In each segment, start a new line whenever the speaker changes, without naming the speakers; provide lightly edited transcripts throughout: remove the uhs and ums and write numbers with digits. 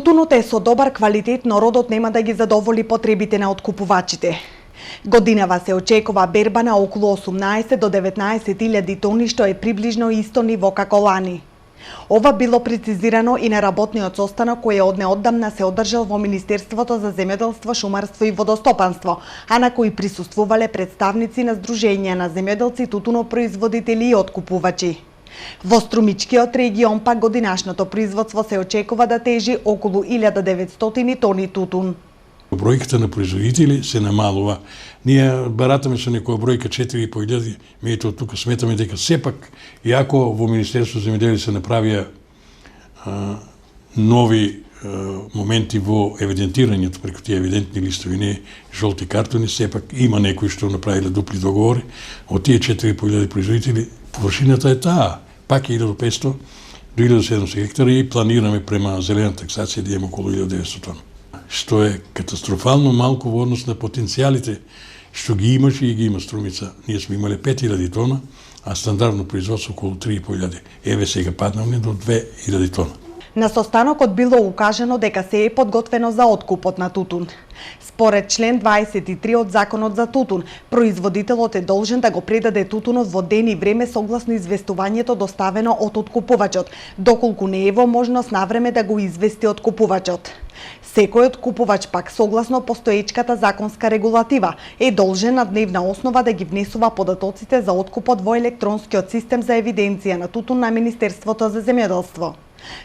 Тутунот е со добар квалитет, но родот нема да ги задоволи потребите на откупувачите. Годинава се очекува берба на околу 18 до 19.000 тони, што е приближно исто ниво како лани. Ова било прецизирано и на работниот состанок кој однеодамна се одржал во Министерството за земјоделство, шумарство и водостопанство, а на кој присуствувале представници на Сдруженија на земјоделци, тутунопроизводители и откупувачи. Во Струмичкиот регион пак годинашното производство се очекува да тежи околу 1900 тони тутун.
Бројката на производители се намалува. Ние баратаме со некоја бројка 4.500, меѓутоа тука сметаме дека сепак, иако во Министерство за земјоделие се направија нови моменти во евидентирањето преку тие евидентни листови, не жолти картони, сепак има некои што направиле дупли договори. Од тие 4.500 производители, површината е таа, пак 1500 до 1700 хектара и планираме према зелена таксација да имаме околу 1900 тона. Што е катастрофално малку во однос на потенцијалите што ги имаше и ги има Струмица. Ние сме имале 5000 тона, а стандардно производство околу 3500. Еве сега паднавме до 2000 тона.
На состанокот било укажано дека се е подготвено за откупот на тутун. Според член 23 од Законот за тутун, производителот е должен да го предаде тутунот во ден и време согласно известувањето доставено од откупувачот, доколку не е во можност навреме да го извести откупувачот. Секој откупувач пак согласно постоечката законска регулатива е должен на дневна основа да ги внесува податоците за откупот во електронскиот систем за евиденција на тутун на Министерството за земјоделство.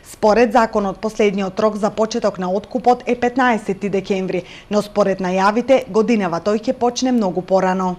Според законот, последниот рок за почеток на откупот е 15 декември, но според најавите, годинава тој ќе почне многу порано.